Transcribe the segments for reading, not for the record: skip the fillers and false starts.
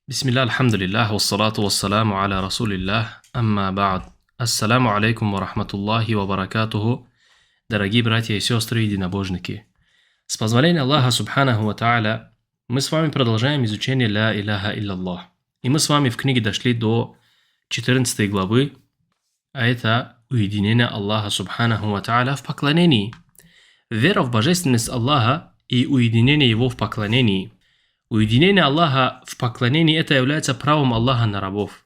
Бисмилля, альхамдулиллах, вассалату вассаламу аля расулиллах, амма ба'д. Ассаламу алейкум ва рахматуллахи ва баракатуху, дорогие братья и сестры единобожники. С позволения Аллаха Субханаху ва Тааля, мы с вами продолжаем изучение ля иляха илляллах. И мы с вами в книге дошли до 14 главы, а это уединение Аллаха Субханаху ва Тааля в поклонении. Вера в божественность Аллаха и уединение Его в поклонении. Уединение Аллаха в поклонении – это является правом Аллаха на рабов.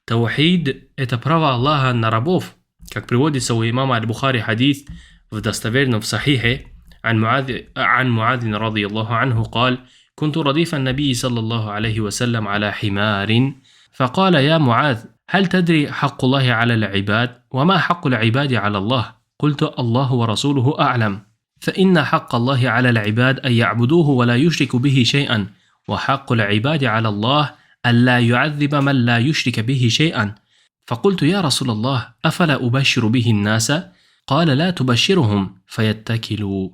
Таухид – это право Аллаха на рабов, как приводится у имама Аль-Бухари хадис в достоверном в Сахихе عن معاذ رضي الله عنه قال: كنت رديف النبي صلى الله عليه وسلم على حمار فقال: يا معاذ، هل تدري حق الله على العباد وما حق العباد على الله؟ قلت: الله ورسوله أعلم. فإن حق الله على العباد أن يعبدوه ولا يشرك به شيئا، وحق العباد على الله ألا يعذب من لا يشرك به شيئا. فقلت: يا رسول الله، أفلا أبشر به الناس؟ قال: لا تبشرهم فيتكلوا.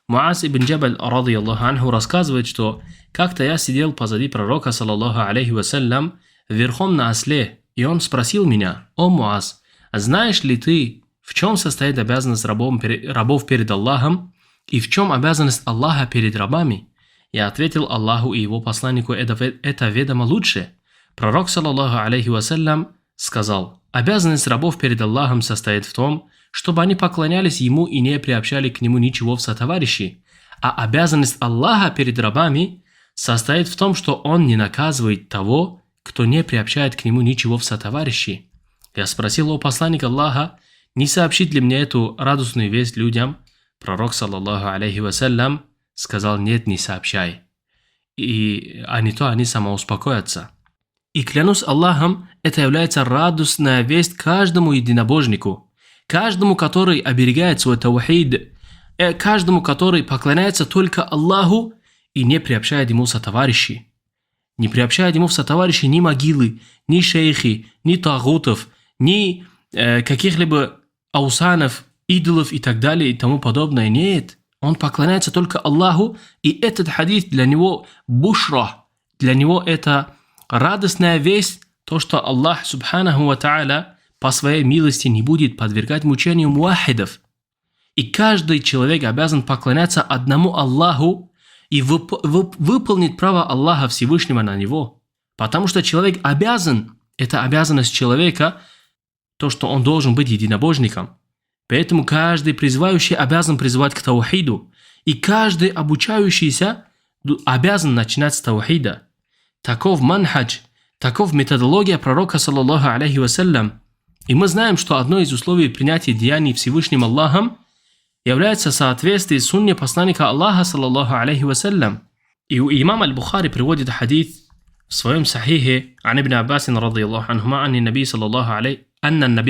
Муаз ибн Джабаль, ради Аллаху анху, рассказывает, что как-то я сидел позади пророка, саллаллаху алейхи вассалям, верхом на осле, и он спросил меня: «О Муаз, знаешь ли ты, в чем состоит обязанность рабов перед Аллахом и в чем обязанность Аллаха перед рабами?» Я ответил: Аллаху и его посланнику это ведомо лучше. Пророк, саллаллаху алейхи вассалям, сказал: обязанность рабов перед Аллахом состоит в том, чтобы они поклонялись Ему и не приобщали к Нему ничего в сотоварищи. А обязанность Аллаха перед рабами состоит в том, что Он не наказывает того, кто не приобщает к Нему ничего в сотоварищи. Я спросил у посланника Аллаха: не сообщить ли мне эту радостную весть людям? Пророк, саллаллаху алейхи вассалям, сказал: нет, не сообщай. А не то они самоуспокоятся. И клянусь Аллахом, это является радостная весть каждому единобожнику, каждому, который оберегает свой таухид, каждому, который поклоняется только Аллаху и не приобщает Ему сотоварищи. Не приобщает Ему в сотоварищи ни могилы, ни шейхи, ни тагутов, ни каких-либо аусанов, идолов и так далее и тому подобное. Нет. Он поклоняется только Аллаху, и этот хадис для него бушра, для него это радостная весть, то, что Аллах Субханаху ва Тааля по своей милости не будет подвергать мучению муахидов. И каждый человек обязан поклоняться одному Аллаху и выполнить право Аллаха Всевышнего на него. Потому что человек обязан, это обязанность человека, то, что он должен быть единобожником. Поэтому каждый призывающий обязан призывать к таухиду, и каждый обучающийся обязан начинать с таухида. Таков манхадж, таков методология пророка, саллаллаху алейхи вассалям. И мы знаем, что одно из условий принятия деяний Всевышним Аллахом является соответствие сунне посланника Аллаха, саллаллаху алейхи вассалям. И имам Аль-Бухари приводит хадис в своем сахихе عن ابن عباس رضي الله عنهما أن النبي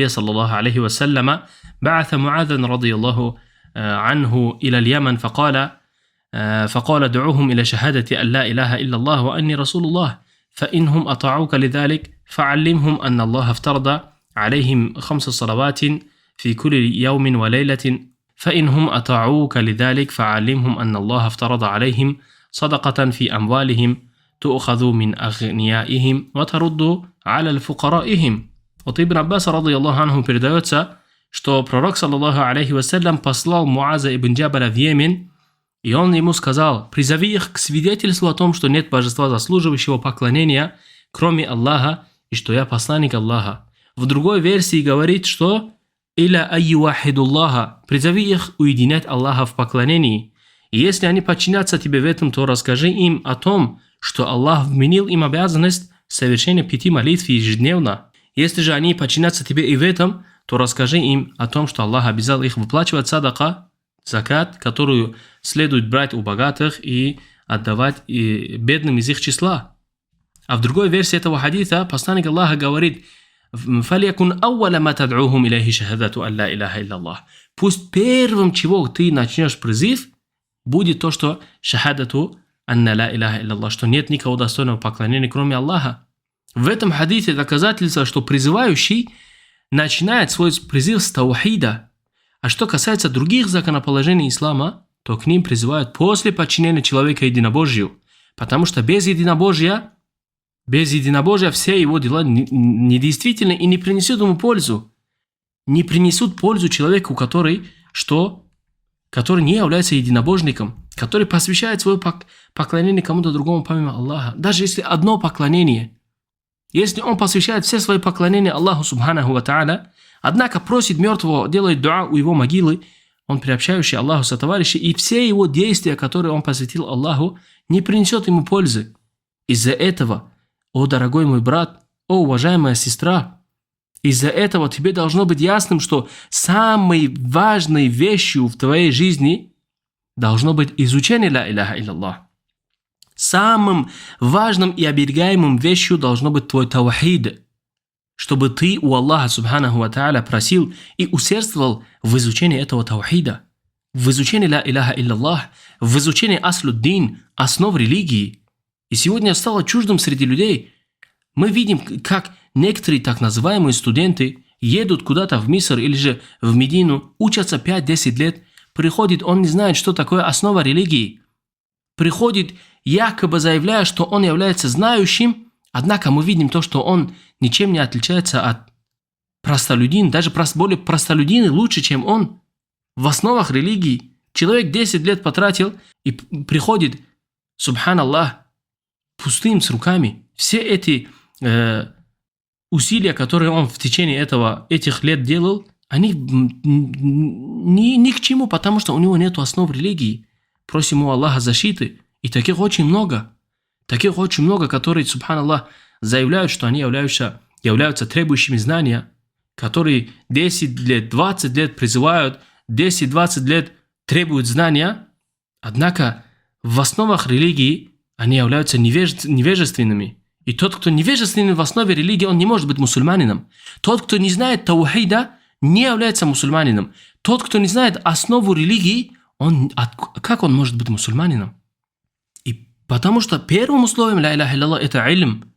صلى الله عليه وسلم بعث معاذا رضي الله عنه إلى اليمن فقال: دعوهم إلى شهادة أن لا إله إلا الله وأني رسول الله، فإنهم أطاعوك لذلك فعلمهم أن الله افترض عليهم 5 صلوات في كل يوم وليلة، فإنهم أطاعوك لذلك فعلمهم أن الله افترض عليهم صدقة في أموالهم تؤخذ من أغنيائهم وترد على الفقرائهم. От Ибн Аббаса, ради Аллаху анху, передается, что пророк, саллаллаху алейхи вассалям, послал Муаза ибн Джабаля в Йемен, и он ему сказал: призови их к свидетельству о том, что нет божества заслуживающего поклонения, кроме Аллаха, и что я посланник Аллаха. В другой версии говорит, что «Иля айюахидуллаха», призови их уединять Аллаха в поклонении. И если они подчинятся тебе в этом, то расскажи им о том, что Аллах вменил им обязанность совершения 5 молитв ежедневно. Если же они подчинятся тебе и в этом, то расскажи им о том, что Аллах обязал их выплачивать садака, закат, которую следует брать у богатых и отдавать бедным из их числа. А в другой версии этого хадиса посланник Аллаха говорит: «Фалякун ауаля ма тад'ухум иляхи шахадату ан ла иляха илляллах». Пусть первым, чего ты начнешь призыв, будет то, что шахадату ан ла иляха илляллах, что нет никого достойного поклонения, кроме Аллаха. В этом хадисе доказательство, что призывающий начинает свой призыв с таухида. А что касается других законоположений ислама, то к ним призывают после подчинения человека единобожию. Потому что без единобожия Без единобожия все его дела недействительны и не принесут ему пользу. Не принесут пользу человеку, который не является единобожником, который посвящает свое поклонение кому-то другому помимо Аллаха. Даже если одно поклонение, если он посвящает все свои поклонения Аллаху Субханаху ва Тааля, однако просит мертвого, делает дуа у его могилы, он приобщающий Аллаху сотоварища, и все его действия, которые он посвятил Аллаху, не принесет ему пользы. Из-за этого, о дорогой мой брат, о уважаемая сестра, из-за этого тебе должно быть ясным, что самой важной вещью в твоей жизни должно быть изучение ла иляха илляллах. Самым важным и оберегаемым вещью должно быть твой таухид, чтобы ты у Аллаха Субханаху ва Тааля просил и усердствовал в изучении этого таухида, в изучении ла иляха илляллах, в изучении аслюддин, основ религии. И сегодня стало чуждым среди людей. Мы видим, как некоторые так называемые студенты едут куда-то в Миср или же в Медину, учатся 5-10 лет, приходит, он не знает, что такое основа религии. Приходит, якобы заявляя, что он является знающим, однако мы видим то, что он ничем не отличается от простолюдин, даже более простолюдины лучше, чем он. В основах религии человек 10 лет потратил и приходит, субханаллах, пустым с руками. Все эти усилия, которые он в течение этих лет делал, они ни к чему, потому что у него нет основ религии. Просим у Аллаха защиты. И таких очень много. Таких очень много, которые, субханаллах, заявляют, что они являются требующими знания, которые 10 лет, 20 лет призывают, 10-20 лет требуют знания, однако в основах религии они являются невежественными. И тот, кто невежественный в основе религии, он не может быть мусульманином. Тот, кто не знает таухида, не является мусульманином. Тот, кто не знает основу религии, как он может быть мусульманином? И потому что первым условием ля иляха илляллах это илм.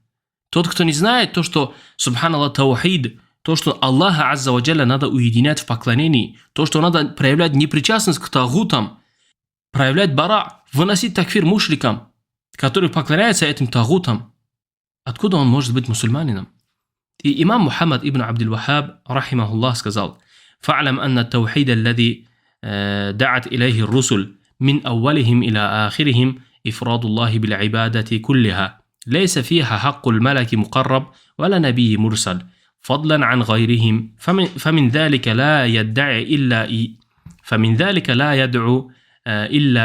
Тот, кто не знает то, что субханаллах таухид, то, что Аллаха азза ва джалля надо уединять в поклонении, то, что надо проявлять непричастность к тагутам, проявлять бара, выносить такфир мушрикам, которые поклоняются этим тагутам. Откуда он может быть мусульманином? И имам Мухаммад ибн Абдул-Ваххаб, рахимахуллах, сказал: «Фа'лам анна таухид аллади дa'ат илейхи русуль мин ауалихим иля ахирихим ифрадуллахи бил ибадати куллиха, лейса фиха хаккул малаки мукарраб, вала набии мурсал, фадlan ан гайрихим, фамин залика ла ядда'i илля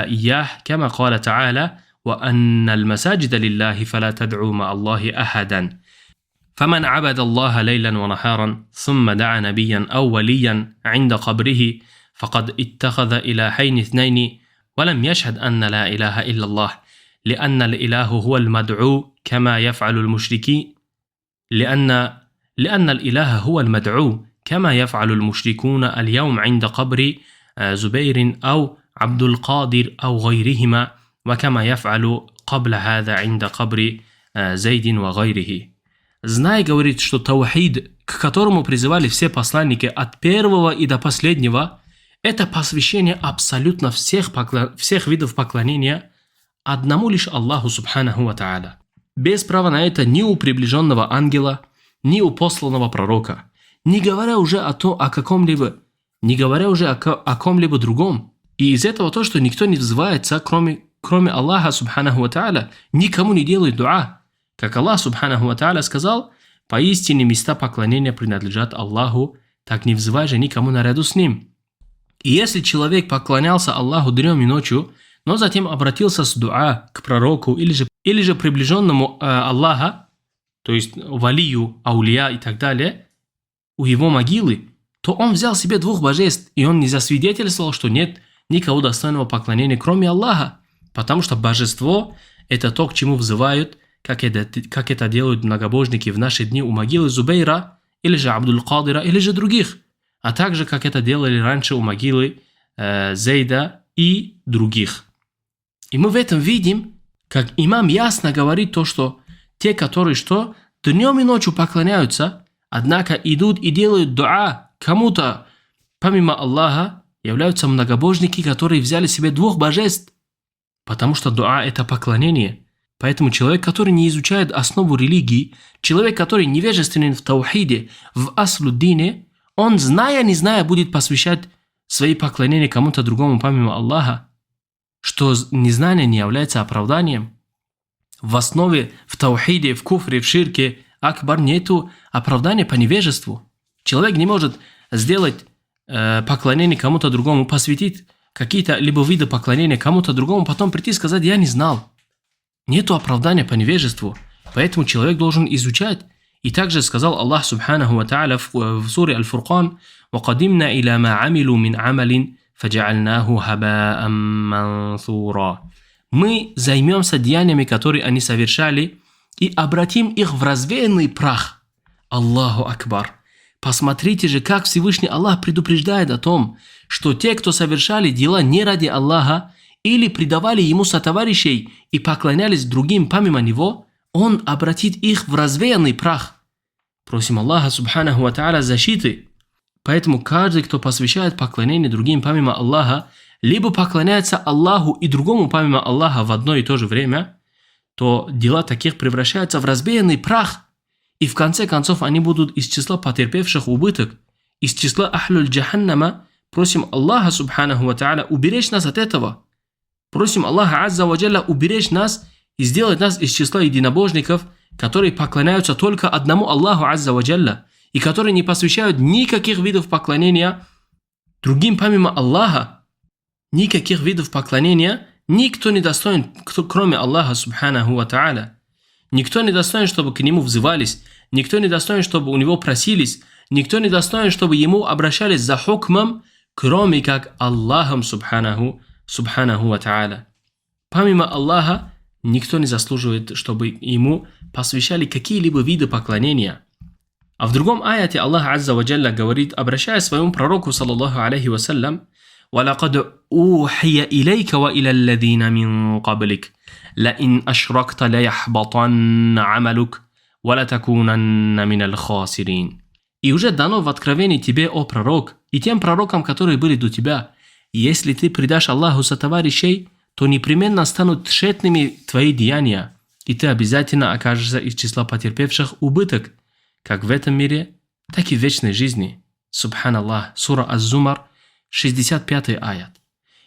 иях, кама кала та'аля, وأن المساجد لله فلا تدعوا مع الله أحدا فمن عبد الله ليلا ونهارا ثم دعا نبيا أو وليا عند قبره فقد اتخذ إلهين اثنين ولم يشهد أن لا إله إلا الله لأن الإله هو المدعو كما يفعل المشركين لأن الإله هو المدعو كما يفعل المشركون اليوم عند قبر زبير أو عبد القادر أو غيرهما وكما يفعل قبل هذا عند قبر زيد وغيره». Знай, говорит, что таухид, к которому призывали все посланники от первого и до последнего, это посвящение абсолютно всех видов поклонения одному лишь Аллаху Субханаху ва Тааля. Без права на это ни у приближенного ангела, ни у посланного пророка, не говоря уже о ком-либо другом. И из этого то, что никто не взывается, кроме Аллаха Субханаху ва Тааля, никому не делает дуа. Как Аллах Субханаху ва Тааля сказал: «Поистине места поклонения принадлежат Аллаху, так не взывай же никому наряду с Ним». И если человек поклонялся Аллаху днем и ночью, но затем обратился с дуа к пророку или же приближенному Аллаха, то есть валию, аулия и так далее, у его могилы, то он взял себе двух божеств, и он не засвидетельствовал, что нет никого достойного поклонения, кроме Аллаха. Потому что божество – это то, к чему взывают, как это делают многобожники в наши дни у могилы Зубейра, или же Абдул-Кадира, или же других. А также, как это делали раньше у могилы Зейда и других. И мы в этом видим, как имам ясно говорит то, что те, которые днем и ночью поклоняются, однако идут и делают дуа кому-то помимо Аллаха, являются многобожники, которые взяли себе двух божеств. Потому что дуа – это поклонение. Поэтому человек, который не изучает основу религии, человек, который невежественен в таухиде, в аслуддине, он, зная, не зная, будет посвящать свои поклонения кому-то другому помимо Аллаха, что незнание не является оправданием. В основе, в таухиде, в куфре, в ширке, акбар нету оправдания по невежеству. Человек не может сделать поклонение кому-то другому, посвятить какие-то либо виды поклонения кому-то другому, потом прийти и сказать: «Я не знал». Нету оправдания по невежеству. Поэтому человек должен изучать. И также сказал Аллах Субханаху ва Тааля в суре Аль-Фуркан: «Вакадимна иля ма амилу мин амалин, фаджаальнаху хабаам мансура». Мы займемся деяниями, которые они совершали, и обратим их в развеянный прах. Аллаху Акбар. Посмотрите же, как Всевышний Аллах предупреждает о том, что те, кто совершали дела не ради Аллаха, или предавали ему сотоварищей и поклонялись другим помимо него, он обратит их в развеянный прах. Просим Аллаха Субханаху ва Тааля защиты. Поэтому каждый, кто посвящает поклонение другим помимо Аллаха, либо поклоняется Аллаху и другому помимо Аллаха в одно и то же время, то дела таких превращаются в развеянный прах, и в конце концов они будут из числа потерпевших убыток, из числа ахлюль джаханнама. Просим Аллаха Субханаху ва Тааля уберечь нас от этого. Просим Аллаха Азза ва Джалля уберечь нас и сделать нас из числа единобожников, которые поклоняются только одному Аллаху Азза ва Джалля и которые не посвящают никаких видов поклонения другим помимо Аллаха. Никаких видов поклонения никто не достоин, кроме Аллаха Субханаху ва Тааля. Никто не достоин, чтобы к нему взывались, никто не достоин, чтобы у него просились, никто не достоин, чтобы ему обращались за хукмом, кроме как Аллахом Субханаху ва Тааля. Помимо Аллаха, никто не заслуживает, чтобы ему посвящали какие-либо виды поклонения. А в другом аяте Аллах Азза ва Джалля говорит, обращаясь к своему пророку, саллаллаху алейхи вассалям: «Валакад ухия илейка ва иля алладина мин каблик, ла ин ашракта ла яхбатанна амалук, ва ла такунанна миналь хасирин». И уже дано в откровении тебе, о пророк, и тем пророкам, которые были до тебя: если ты предашь Аллаху сотоварищей, то непременно станут тщетными твои деяния, и ты обязательно окажешься из числа потерпевших убыток, как в этом мире, так и в вечной жизни. Субханаллах. Сура Аз-Зумар, 65 аят.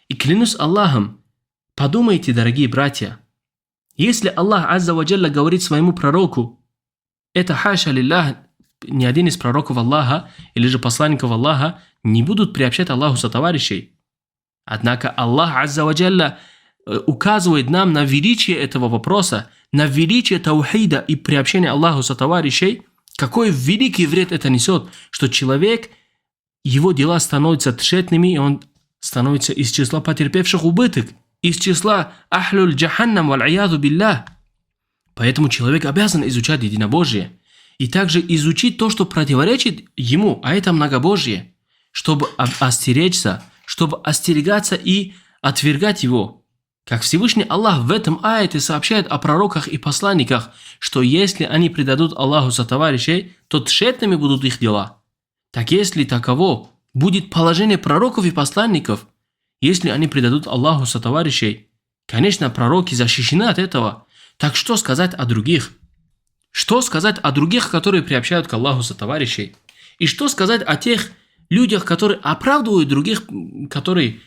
И клянусь Аллахом, подумайте, дорогие братья, если Аллах Азза ва Джалля говорит своему пророку, это хаша лиллах, ни один из пророков Аллаха или же посланников Аллаха не будут приобщать Аллаху сотоварищей. Однако Аллах Азза ва Джалля указывает нам на величие этого вопроса, на величие таухида и приобщения Аллаху сотоварищей, какой великий вред это несет, что человек, его дела становятся тщетными, и он становится из числа потерпевших убыток, из числа ахлюль джаханнам валь-аяду биллах. Поэтому человек обязан изучать единобожие и также изучить то, что противоречит ему, а это многобожие, чтобы остеречься, чтобы остерегаться и отвергать его. Как Всевышний Аллах в этом аяте сообщает о пророках и посланниках, что если они предадут Аллаху сотоварищей, то тщетными будут их дела. Так если таково будет положение пророков и посланников, если они предадут Аллаху сотоварищей, конечно, пророки защищены от этого. Так что сказать о других? Что сказать о других, которые приобщают к Аллаху сотоварищей? И что сказать о тех людях, которые оправдывают других, которые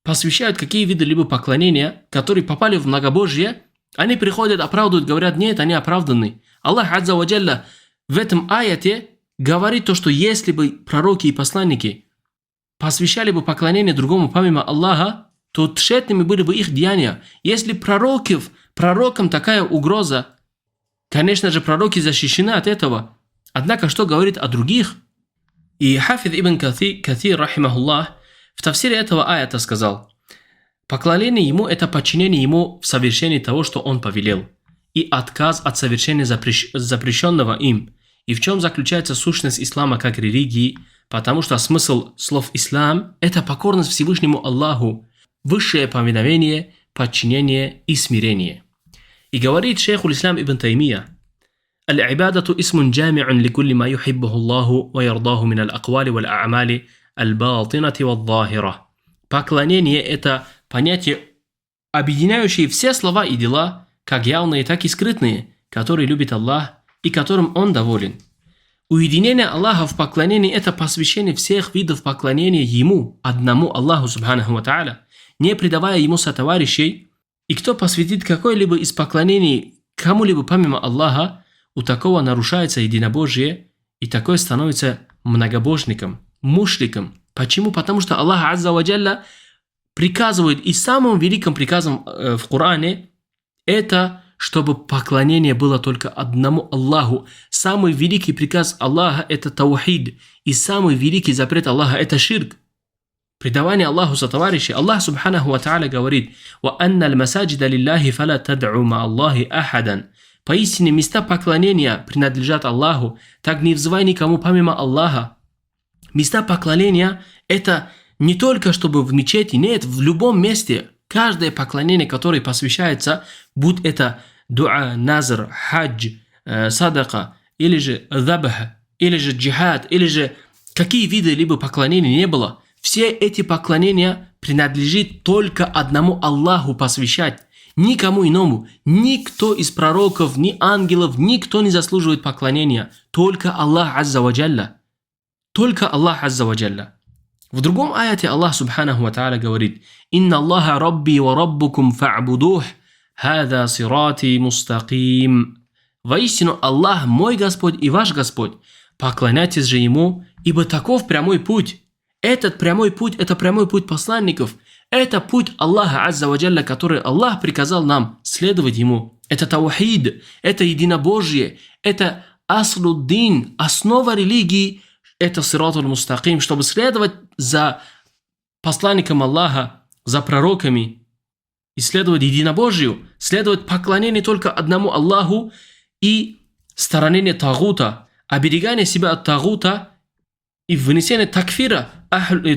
посвящают какие виды либо поклонения, которые попали в многобожие, они приходят, оправдывают, говорят: нет, они оправданы. Аллах Азза ва Джалля в этом аяте говорит то, что если бы пророки и посланники посвящали бы поклонение другому помимо Аллаха, то тщетными были бы их деяния. Если пророкам такая угроза, конечно же, пророки защищены от этого. Однако, что говорит о других? И Хафиз ибн Катир, рахимахуллах, в тафсире этого аята сказал: поклонение ему – это подчинение ему в совершении того, что он повелел, и отказ от совершения запрещенного им. И в чем заключается сущность ислама как религии? Потому что смысл слов «ислам» – это покорность Всевышнему Аллаху, высшее повиновение, подчинение и смирение. И говорит шейхуль ислам ибн Таймия: «Аль-ибадату исмун джами'ун ликулли ма юхиббуху Аллаху ва ярдаху мин аль-аквали валь а'амали аль-батинати вал-захира». Поклонение – это понятие, объединяющее все слова и дела, как явные, так и скрытные, которые любит Аллах и которым Он доволен. Уединение Аллаха в поклонении – это посвящение всех видов поклонения Ему, одному Аллаху Субханаху ва Тааля, не предавая Ему сотоварищей. И кто посвятит какое-либо из поклонений кому-либо помимо Аллаха, у такого нарушается единобожие, и такой становится многобожником, мушриком. Почему? Потому что Аллах Азза ва Джалля приказывает, и самым великим приказом в Коране это, чтобы поклонение было только одному Аллаху. Самый великий приказ Аллаха – это таухид, и самый великий запрет Аллаха – это ширк. Предавание Аллаху сотоварищей. Аллах Субханаху ва Тааля говорит: «Ва анналь масаджида лиллахи фала тад'у ма Аллахи ахадан». Поистине места поклонения принадлежат Аллаху, так не взывай никому помимо Аллаха. Места поклонения – это не только чтобы в мечети, нет, в любом месте. Каждое поклонение, которое посвящается, будь это дуа, назр, хадж, садака, или же забх, или же джихад, или же какие виды либо поклонений не было, все эти поклонения принадлежит только одному Аллаху посвящать. Никому иному, никто из пророков, ни ангелов, никто не заслуживает поклонения. Только Аллах Азза ва Джалля. Только Аллах Азза ва Джалля. В другом аяте Аллах Субханаху ва Тааля говорит: «Инна Аллаха Рабби ва Раббукум фа'будух, хада сирати мустаким». Воистину Аллах мой Господь и ваш Господь. Поклоняйтесь же Ему, ибо таков прямой путь. Этот прямой путь – это прямой путь посланников. Это путь Аллаха Азза ва Джалля, который Аллах приказал нам следовать Ему. Это таухид, это единобожие, это аслуддин, основа религии, это сиратуль мустаким, чтобы следовать за посланником Аллаха, за пророками, и следовать единобожию, следовать поклонению только одному Аллаху и сторонение тагута, оберегание себя от тагута и вынесение такфира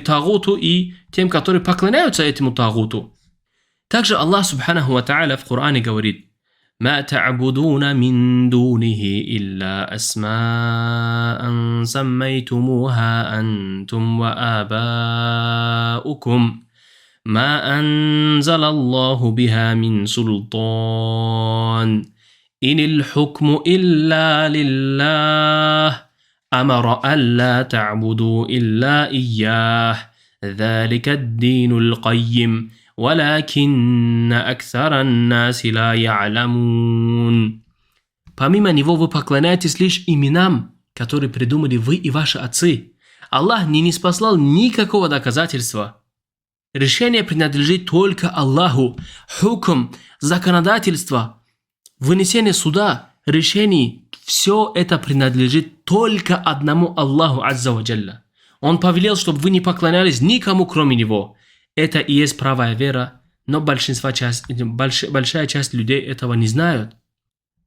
тагуту и тем, которые поклоняются этому тагуту. Также Аллах Субханаху ва Тааля в Коране говорит: «Ма та'будуна мин дунихи илля асма'ан саммайтумуха антум ва абаукум, ма анзал Аллаху биха мин султан, инил хукму илля лиллах, амара алла та'буду илля iyяh, ذلك الدين القيم, ولكن أكثر الناس لا يعلمون». Помимо Него вы поклоняетесь лишь именам, которые придумали вы и ваши отцы. Аллах не ниспослал никакого доказательства. Решение принадлежит только Аллаху. Хукм, законодательство, вынесение суда, решений – все это принадлежит только одному Аллаху Азза ва Джалля. Он повелел, чтобы вы не поклонялись никому, кроме Него. Это и есть правая вера, но большая часть людей этого не знают.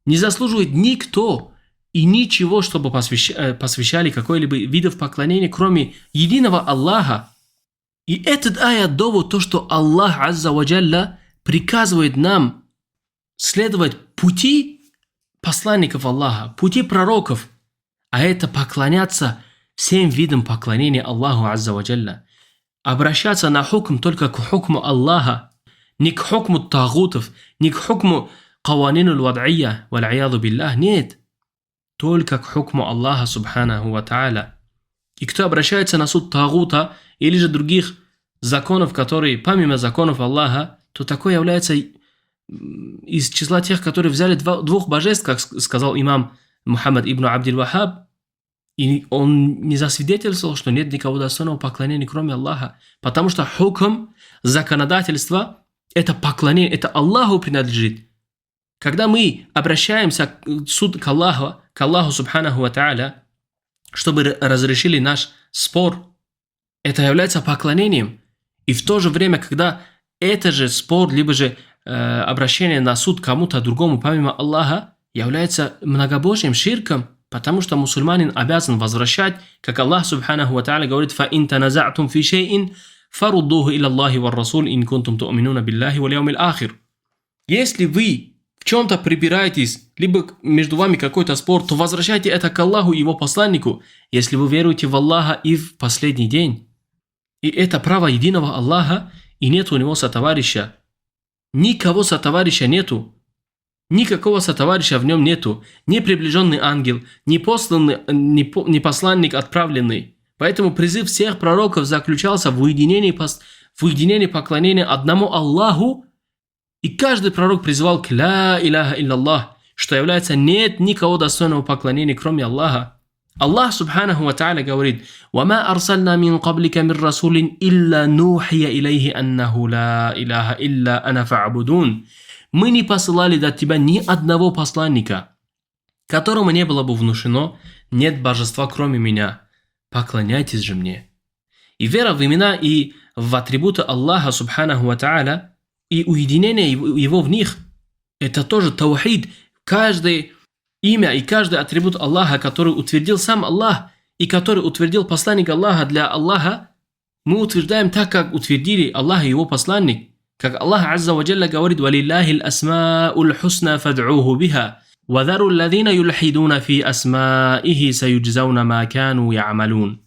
Не заслуживает никто и ничего, чтобы посвящали какой-либо видов поклонения, кроме единого Аллаха. И этот аят довод то, что Аллах Азза ва Джалля приказывает нам следовать пути посланников Аллаха, пути пророков, а это поклоняться всем видам поклонения Аллаху Азза ва Джалля. Обращаться на хукм только к хукму Аллаха, не к хукму тагутов, не к хукму каванину вад'ия, вал'аяду биллах, нет. Только к хукму Аллаха Субханаху ва Тааля. И кто обращается на суд тагута или же других законов, которые помимо законов Аллаха, то такой является из числа тех, которые взяли двух божеств, как сказал имам Мухаммад ибн Абдиль-Вахаб, и он не засвидетельствовал, что нет никого достойного поклонения, кроме Аллаха. Потому что хукм, законодательство, это поклонение, это Аллаху принадлежит. Когда мы обращаемся к Аллаху Субханаху ва Тааля, чтобы разрешили наш спор, это является поклонением. И в то же время, когда это же спор, либо же обращение на суд кому-то другому помимо Аллаха, является многобожием, ширком, потому что мусульманин обязан возвращать, как Аллах Субханаху ва Тааля говорит: «Фаин таназа'тум фи шей'ин, фаруддуху илля Аллахи ва расуль, ин кунтум ту'минуна биллахи вал яумил ахир». Если вы в чем-то припираетесь, либо между вами какой-то спор, то возвращайте это к Аллаху и Его посланнику, если вы веруете в Аллаха и в последний день. И это право единого Аллаха, и нет у Него сотоварища. Никого сотоварища нету. Никакого сотоварища в нем нету, ни приближенный ангел, ни посланник отправленный. Поэтому призыв всех пророков заключался в уединении поклонения одному Аллаху, и каждый пророк призывал к «Ла иляха илляллах», что является «нет никого достойного поклонения, кроме Аллаха». Аллах Субханаху ва Тааля говорит: «Вама арсална мин каблика мин расулин илля нухия илейхи аннаху ла иляха илля ана фа'будун». Мы не посылали до тебя ни одного посланника, которому не было бы внушено: нет божества, кроме меня, поклоняйтесь же мне. И вера в имена и в атрибуты Аллаха Субханаху ва Тааля и уединение его в них — это тоже таухид. Каждое имя и каждый атрибут Аллаха, который утвердил сам Аллах и который утвердил посланник Аллаха для Аллаха, мы утверждаем так, как утвердили Аллах и его посланник. Как Аллах Азза ва Джалля говорит: «Валиллахи ал-асма'уль хусна фад'уху биха, ва зару алладhina юлхидуна фи асма'ихи саюджзауна ма кану я'малун».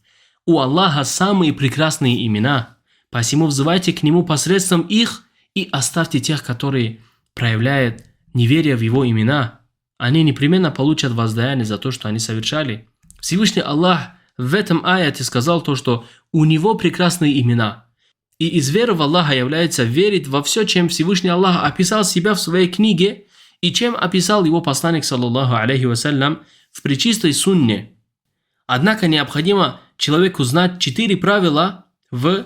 У Аллаха самые прекрасные имена, посему взывайте к Нему посредством их и оставьте тех, которые проявляют неверие в Его имена. Они непременно получат воздаяние за то, что они совершали. Всевышний Аллах в этом аяте сказал то, что у Него прекрасные имена. И из веры в Аллаха является верить во все, чем Всевышний Аллах описал себя в своей книге и чем описал его посланник, саллаллаху алейхи вассалям, в пречистой сунне. Однако необходимо человеку знать 4 правила в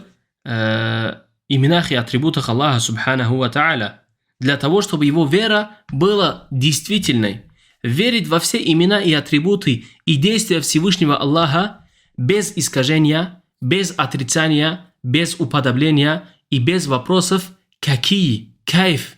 именах и атрибутах Аллаха Субханаху ва Тааля, для того, чтобы его вера была действительной. Верить во все имена и атрибуты и действия Всевышнего Аллаха без искажения, без отрицания, без уподобления и без вопросов «какие?», «кайф?».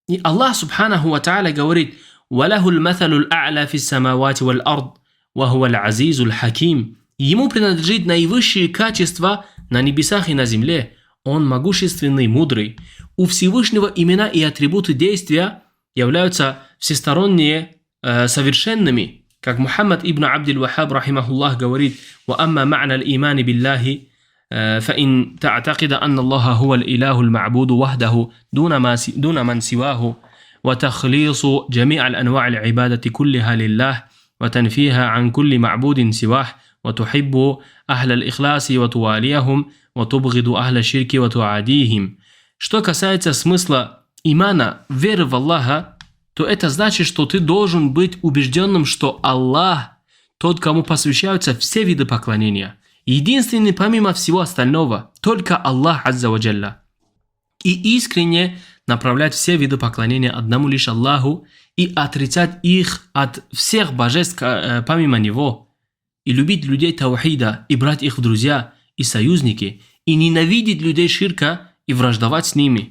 И Аллах Субханаху ва Тааля говорит: «Валаху л-маталу л-а'ля фи с-самавати вал-ард, ва хуа л-азизу л-хаким». Ему принадлежит наивысшие качества на небесах и на земле. Он могущественный, мудрый. У Всевышнего имена и атрибуты действия являются всесторонние, совершенными. Как Мухаммад ибн Абдил-Вахаб, рахимахуллах, говорит: «Ва амма ма'на л-имани биллахи, فإن تعتقد أن الله هو الإله المعبود وحده دون من سواه وتخليص جميع الأنواع العبادة كلها لله وتنفيها عن كل معبود سواه وتحب أهل الإخلاص وتواليهم وتبغض أهل الشرك وتعاديهم». Что касается смысла имана, веры в Аллаха, то это значит, что ты должен быть убежденным, что Аллах тот, кому посвящаются все виды поклонения, единственный помимо всего остального, только Аллах Азза ва Джалля. И искренне направлять все виды поклонения одному лишь Аллаху и отрицать их от всех божеств помимо Него. И любить людей таухида и брать их в друзья и союзники, и ненавидеть людей ширка и враждовать с ними.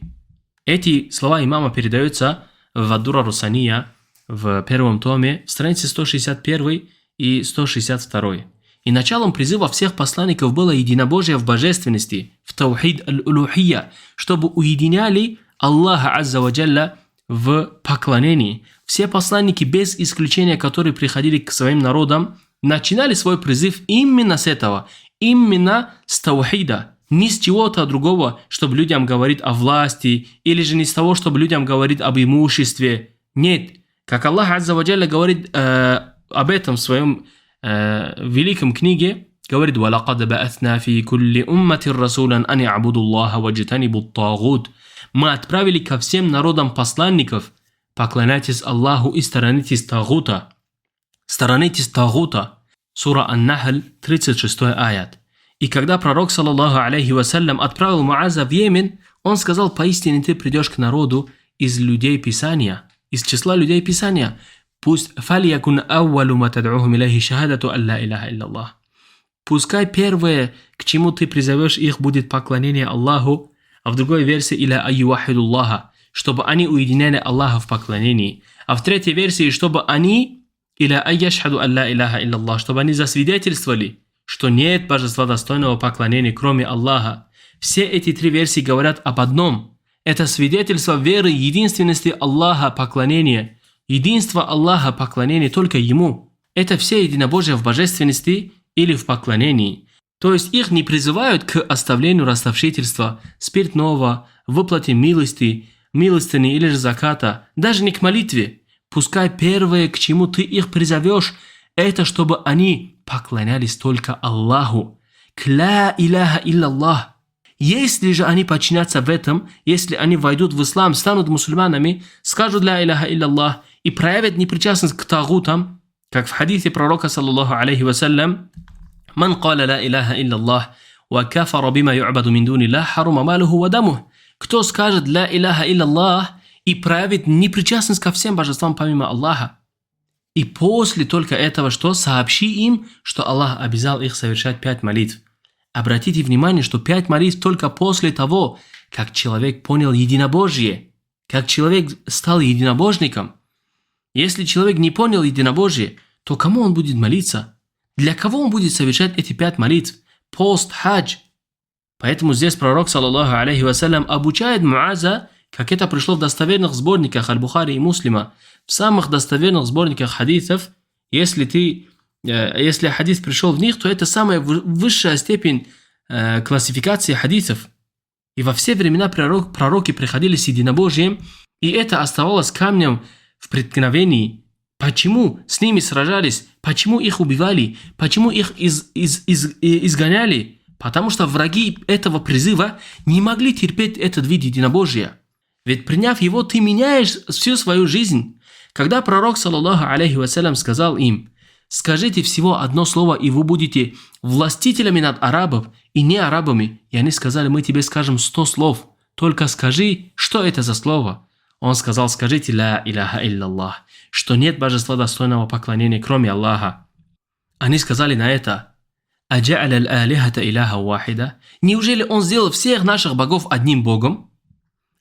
Эти слова имама передаются в Ад-Дура Русания в первом томе, страницы 161 и 162. И началом призыва всех посланников было единобожие в божественности, в таухид аль-улухия, чтобы уединяли Аллаха Азза ва Джалля в поклонении. Все посланники, без исключения, которые приходили к своим народам, начинали свой призыв именно с этого, именно с таухида, не с чего-то другого, чтобы людям говорить о власти, или же не с того, чтобы людям говорить об имуществе. Нет, как Аллах Азза ва Джалля говорит об этом в своем великом книге, говорит: «Валакад ба'атна фи кулли уммати расулан ан я'буду Аллаха ваджтанибу ат-тагут». Мы отправили ко всем народам посланников: поклоняйтесь Аллаху и сторонитесь тагута. Сторонитесь тагута. Сура Ан-Нахль, 36 аят. И когда пророк, саллаллаху алейхи вассалям, отправил Муаза в Йемен, он сказал: поистине ты придешь к народу из людей Писания, из числа людей Писания. Пусть фалиякун ауалу ма тад'ухум илейхи шахадату алла иляха илляллах. Пускай первое, к чему ты призовешь их, будет поклонение Аллаху, а в другой версии иля айювахидуллаха, чтобы они уединяли Аллаха в поклонении. А в третьей версии, чтобы они иля айяшхаду алла иляха илляллах, чтобы они засвидетельствовали, что нет божества достойного поклонения, кроме Аллаха. Все эти 3 версии говорят об одном. Это свидетельство веры единственности Аллаха поклонения. Единство Аллаха поклонения только Ему. Это все единобожие в божественности или в поклонении. То есть их не призывают к оставлению расточительства, спиртного, выплате милости, милостыни или же заката, даже не к молитве. Пускай первое, к чему ты их призовешь, это чтобы они поклонялись только Аллаху. К ла иляха илляллах. Если же они подчинятся в этом, если они войдут в ислам, станут мусульманами, скажут ла иляха илляллах и проявят непричастность к тагутам, как в хадисе пророка саллаллаху алейхи вассалям, «Ман каля ла иляха илляллах, ва кафара бима ю'баду мин дуниллах, харума малуху ва дамух». Кто скажет ла иляха илляллах и проявит непричастность ко всем божествам помимо Аллаха, и после только этого, что сообщи им, что Аллах обязал их совершать 5 молитв. Обратите внимание, что 5 молитв только после того, как человек понял единобожие, как человек стал единобожником. Если человек не понял единобожие, то кому он будет молиться? Для кого он будет совершать эти 5 молитв? Пост, хадж. Поэтому здесь пророк, саллаллаху алейхи вассалям, обучает Муаза, как это пришло в достоверных сборниках Аль-Бухари и Муслима, в самых достоверных сборниках хадисов. Если хадис пришел в них, то это самая высшая степень классификации хадисов. И во все времена пророки приходили с единобожием, и это оставалось камнем в преткновении. Почему с ними сражались? Почему их убивали? Почему их изгоняли? Потому что враги этого призыва не могли терпеть этот вид единобожия. Ведь приняв его, ты меняешь всю свою жизнь. Когда пророк, саллаллаху алейхи вассалям, сказал им: «Скажите всего одно слово, и вы будете властителями над арабов и не арабами». И они сказали: «Мы тебе скажем 100 слов, только скажи, что это за слово». Он сказал: «Скажите ла иляха илляллах, что нет божества достойного поклонения, кроме Аллаха». Они сказали на это: «Аджа'аля аль-алихата иляха вахида». Неужели он сделал всех наших богов одним богом?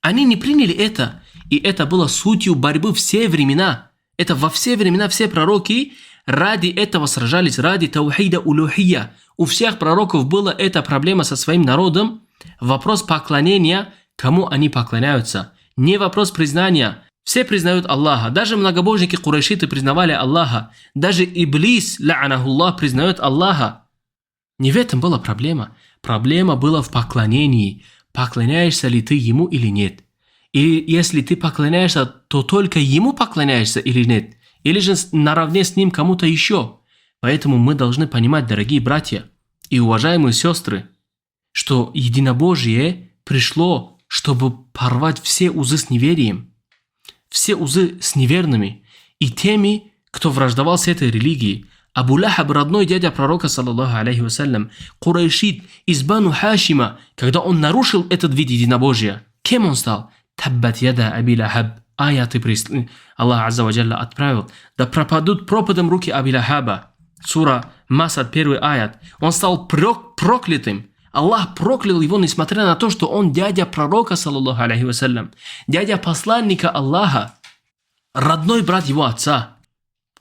Они не приняли это, и это было сутью борьбы все времена. Это во все времена все пророки ради этого сражались, ради таухида улухия. У всех пророков была эта проблема со своим народом. Вопрос поклонения, кому они поклоняются. Не вопрос признания. Все признают Аллаха. Даже многобожники курайшиты признавали Аллаха. Даже Иблис, ла'анахуллах, признает Аллаха. Не в этом была проблема. Проблема была в поклонении. Поклоняешься ли ты ему или нет? И если ты поклоняешься, то только ему поклоняешься или нет? Или же наравне с ним кому-то еще? Поэтому мы должны понимать, дорогие братья и уважаемые сестры, что единобожие пришло, чтобы порвать все узы с неверием, все узы с неверными и теми, кто враждовал с этой религией. Абу Лахаб, родной дядя пророка, саллаллаху алейхи вассалям, курайшит из Бану Хашима, когда он нарушил этот вид единобожия, кем он стал? Таббат яда Аби Лахаб. Аяты Аллах Азза ва Джалла отправил: да пропадут пропадом руки Аби Лахаба. Сура Масад, 1 аят. Он стал проклятым. Аллах проклял его, несмотря на то, что он дядя пророка, саллаллаху алейхи вассалям, дядя посланника Аллаха, родной брат его отца.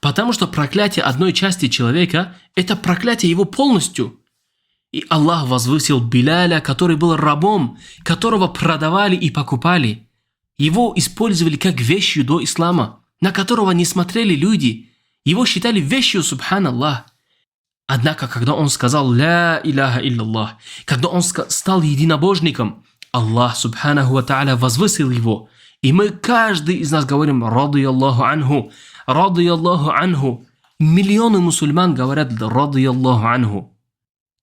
Потому что проклятие одной части человека – это проклятие его полностью. И Аллах возвысил Биляля, который был рабом, которого продавали и покупали. Его использовали как вещью до ислама, на которого не смотрели люди. Его считали вещью, субханаллах. Однако, когда он сказал «Ля иляха илляллах», когда он стал единобожником, Аллах, субханаху ва та'аля, возвысил его. И мы, каждый из нас, говорим «Радияллаху анху», «Радияллаху анху». Миллионы мусульман говорят «Радияллаху анху».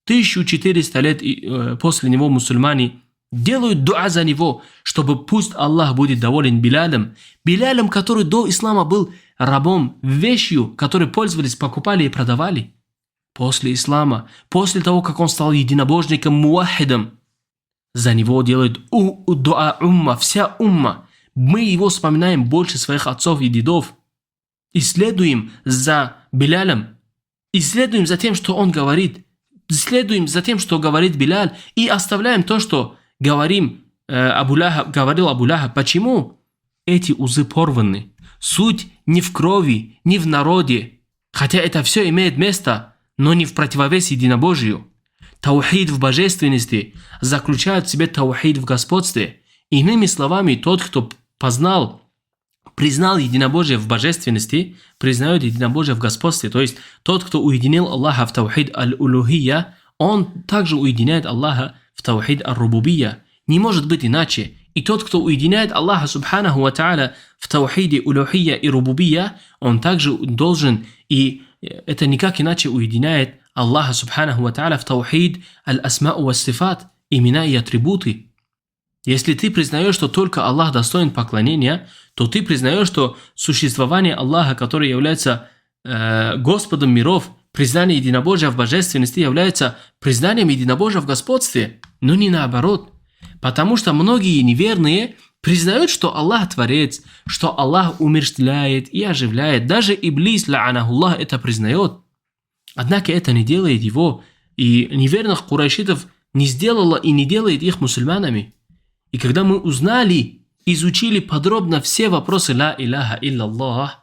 1400 лет после него мусульмане делают дуа за него, чтобы пусть Аллах будет доволен Билялем. Билялем, который до ислама был рабом, вещью, которой пользовались, покупали и продавали. После ислама, после того, как он стал единобожником, муахидом, за него делают дуа умма, вся умма. Мы его вспоминаем больше своих отцов и дедов. Исследуем за Билялем, исследуем за тем, что он говорит, следуем за тем, что говорит Биляль, и оставляем то, что говорил Абу Лахаб. Почему? Эти узы порваны. Суть не в крови, не в народе. Хотя это все имеет место, но не в противовес единобожию. Таухид в божественности заключает в себе таухид в господстве. Иными словами, тот, кто признал единобожие в божественности, признает единобожие в господстве. То есть тот, кто уединил Аллаха в таухид аль-улухия, он также уединяет Аллаха в таухид аль-рубубия. Не может быть иначе. И тот, кто уединяет Аллаха Субханаху ва Тааля в таухиде, улухия и рубубия, он также должен, и это никак иначе уединяет Аллаха Субханаху ва Тааля в таухид аль-асмау ва сифат, имена и атрибуты. Если ты признаешь, что только Аллах достоин поклонения, то ты признаешь, что существование Аллаха, который является Господом миров, признание единобожия в божественности является признанием единобожия в господстве, но не наоборот. Потому что многие неверные признают, что Аллах Творец, что Аллах умерщвляет и оживляет. Даже Иблис, ла'анахуллах, это признает. Однако это не делает его, и неверных курайшитов не сделало и не делает их мусульманами. И когда мы узнали, изучили подробно все вопросы ла иляха илляллах,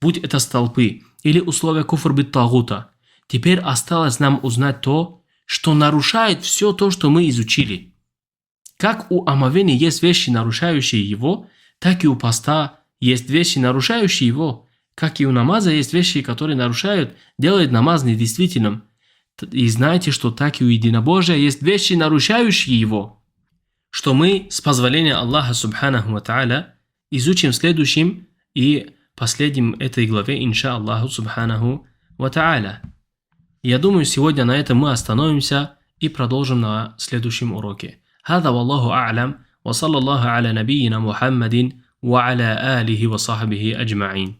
будь это столпы или условия куфр бит тагута, теперь осталось нам узнать то, что нарушает все то, что мы изучили. Как у омовения есть вещи, нарушающие его, так и у поста есть вещи, нарушающие его. Как и у намаза есть вещи, которые нарушают, делают намаз недействительным. И знайте, что так и у единобожия есть вещи, нарушающие его. Что мы, с позволения Аллаха Субханаху ва Тааля, изучим в следующем и последнем этой главе, инша Аллаху Субханаху ва Тааля. Я думаю, сегодня на этом мы остановимся и продолжим на следующем уроке. هذا والله أعلم وصلى الله على نبينا محمد وعلى آله وصحبه أجمعين.